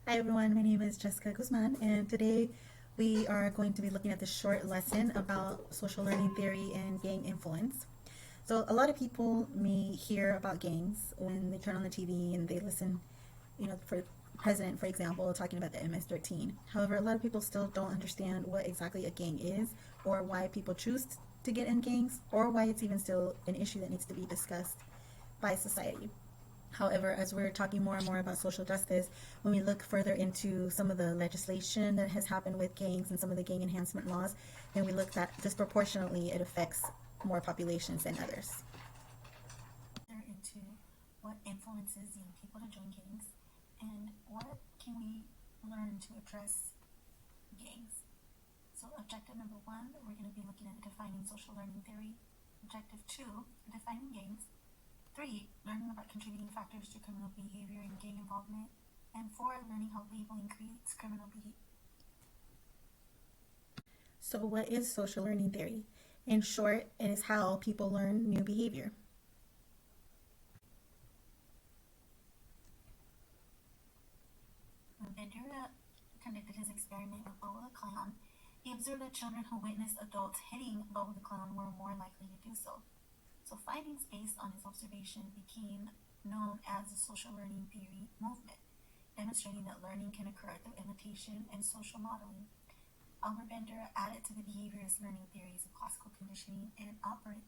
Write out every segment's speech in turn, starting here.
Hi everyone, my name is Jessica Guzman, and today we are going to be looking at this short lesson about social learning theory and gang influence. So, a lot of people may hear about gangs when they turn on the TV and they listen, for president, for example, talking about the MS-13. However, a lot of people still don't understand what exactly a gang is, or why people choose to get in gangs, or why it's even still an issue that needs to be discussed by society. However, as we're talking more and more about social justice, when we look further into some of the legislation that has happened with gangs and some of the gang enhancement laws, then we look that disproportionately it affects more populations than others. Into what influences young people to join gangs and what can we learn to address gangs. So objective number one, we're going to be looking at defining social learning theory. Objective two, defining gangs. 3. Learning about contributing factors to criminal behavior and gang involvement. And 4. Learning how labeling creates criminal behavior. So what is social learning theory? In short, it is how people learn new behavior. When Bandura conducted his experiment with Bobo the Clown, he observed that children who witnessed adults hitting Bobo the Clown were more likely to do so. So findings based on his observation became known as the social learning theory movement, demonstrating that learning can occur through imitation and social modeling. Albert Bandura added to the behaviorist learning theories of classical conditioning and operant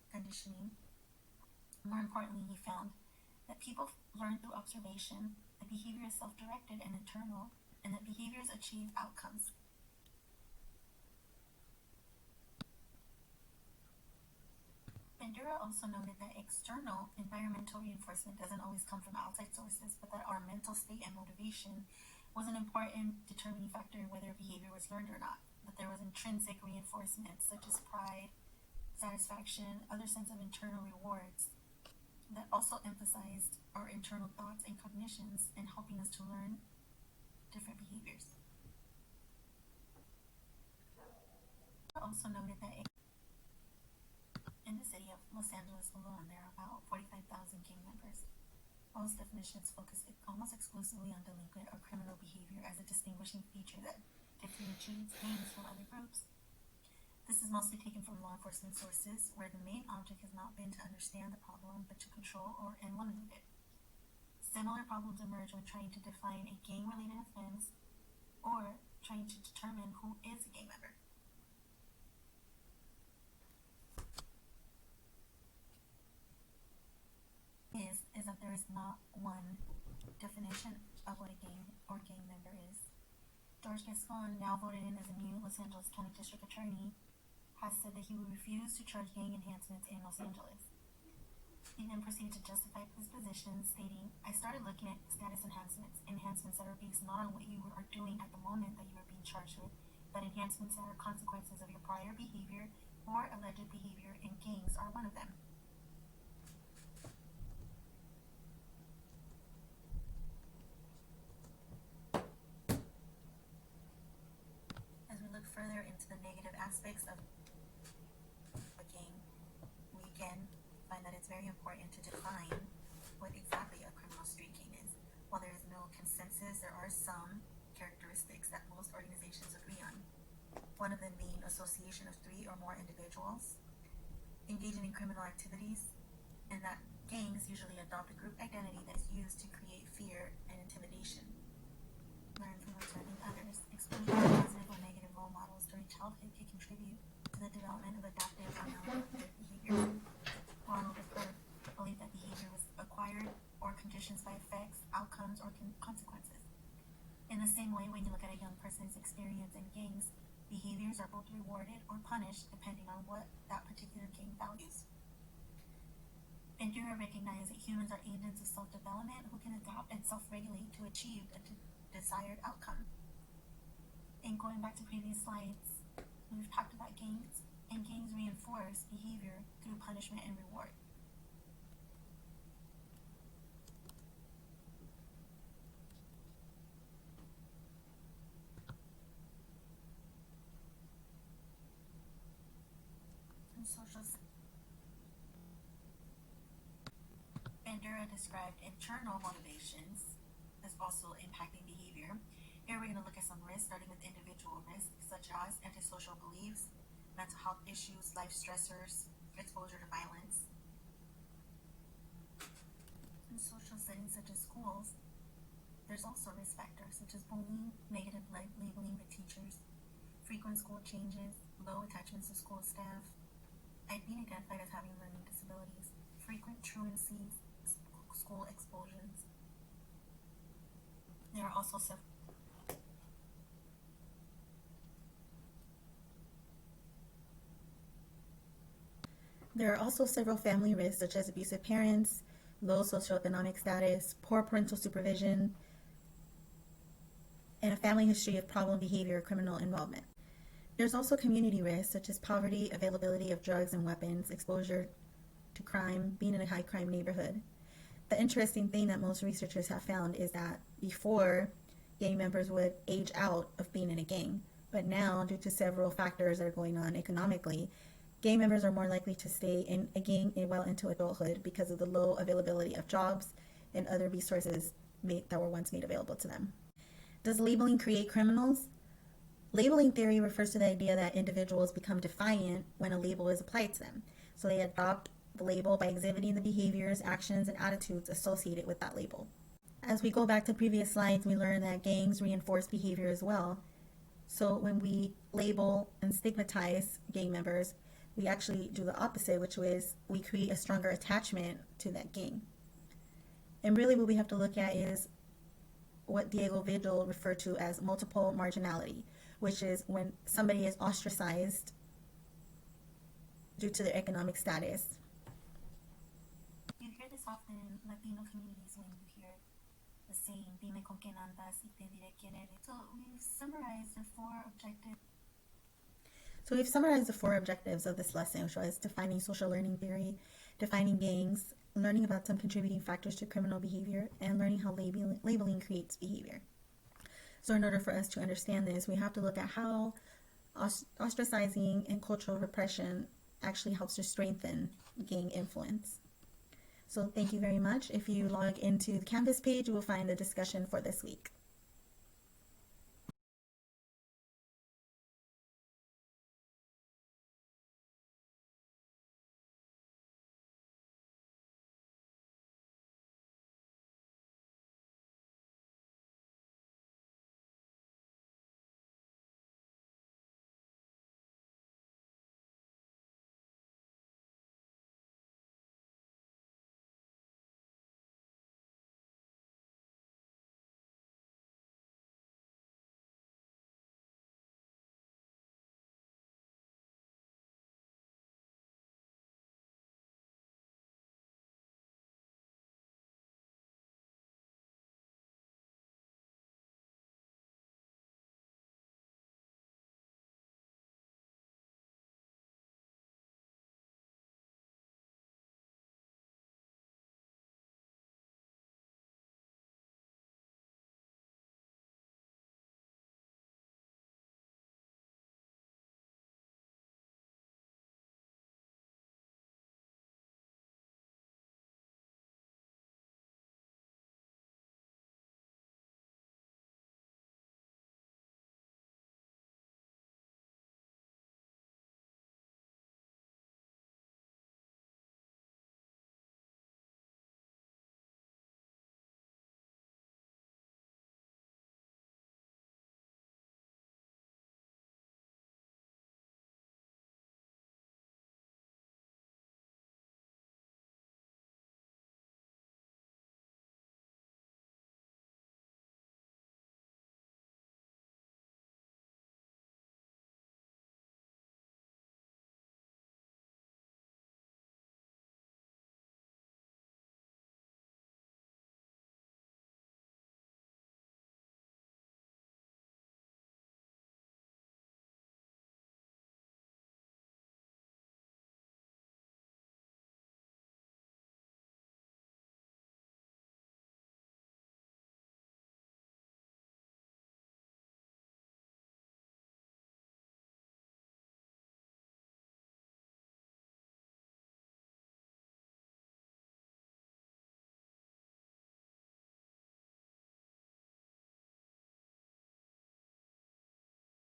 conditioning. More importantly, he found that people learn through observation, that behavior is self-directed and internal, and that behaviors achieve outcomes. Bandura also noted that external environmental reinforcement doesn't always come from outside sources, but that our mental state and motivation was an important determining factor in whether behavior was learned or not. That there was intrinsic reinforcement such as pride, satisfaction, other sense of internal rewards that also emphasized our internal thoughts and cognitions in helping us to learn different behaviors. Also noted that in the city of Los Angeles alone, there are about 45,000 gang members. Most definitions focus almost exclusively on delinquent or criminal behavior as a distinguishing feature that differentiates gangs from other groups. This is mostly taken from law enforcement sources, where the main object has not been to understand the problem, but to control or eliminate it. Similar problems emerge when trying to define a gang-related offense or trying to determine who is a gang member. Is that there is not one definition of what a gang or gang member is. George Gascon, now voted in as a new Los Angeles County District Attorney, has said that he would refuse to charge gang enhancements in Los Angeles. He then proceeded to justify his position, stating, I started looking at status enhancements that are based not on what you are doing at the moment that you are being charged with, but enhancements that are consequences of your prior behavior or alleged behavior, and gangs are one of them. As we look further into the negative aspects of a gang, we again find that it's very important to define what exactly a criminal street gang is. While there is no consensus, there are some characteristics that most organizations agree on. One of them being association of 3 or more individuals engaging in criminal activities, and that gangs usually adopt a group identity that is used to create fear and intimidation. Learn from observing others. Exposure to positive or negative role models during childhood can contribute to the development of adaptive or maladaptive behaviors. Ronald Ricker believed that behavior was acquired or conditioned by effects, outcomes, or consequences. In the same way, when you look at a young person's experience in gangs, behaviors are both rewarded or punished depending on what that particular gang values. Bandura recognized that humans are agents of self-development who can adapt and self-regulate to achieve a desired outcome. And going back to previous slides, we've talked about gangs, and gangs reinforce behavior through punishment and reward. And social Bandura described internal motivations as also impacting behavior. Here we're going to look at some risks, starting with individual risks, such as antisocial beliefs, mental health issues, life stressors, exposure to violence. In social settings such as schools, there's also risk factors such as bullying, negative labeling with teachers, frequent school changes, low attachments to school staff, being identified as having learning disabilities, frequent truancies, school expulsions. There are also several family risks such as abusive parents, low socioeconomic status, poor parental supervision, and a family history of problem behavior or criminal involvement. There's also community risks such as poverty, availability of drugs and weapons, exposure to crime, being in a high crime neighborhood. The interesting thing that most researchers have found is that before, gang members would age out of being in a gang, but now, due to several factors that are going on economically, gang members are more likely to stay in a gang well into adulthood because of the low availability of jobs and other resources that were once made available to them. Does labeling create criminals? Labeling theory refers to the idea that individuals become defiant when a label is applied to them. So they adopt the label by exhibiting the behaviors, actions, and attitudes associated with that label. As we go back to previous slides, we learned that gangs reinforce behavior as well. So when we label and stigmatize gang members, we actually do the opposite, which is we create a stronger attachment to that gang. And really what we have to look at is what Diego Vigil referred to as multiple marginality, which is when somebody is ostracized due to their economic status. You hear this often in Latino communities when you hear the saying, dime con quién andas y te diré quién eres. So we've summarized the four objectives of this lesson, which was defining social learning theory, defining gangs, learning about some contributing factors to criminal behavior, and learning how labeling creates behavior. So in order for us to understand this, we have to look at how ostracizing and cultural repression actually helps to strengthen gang influence. So thank you very much. If you log into the Canvas page, you will find the discussion for this week.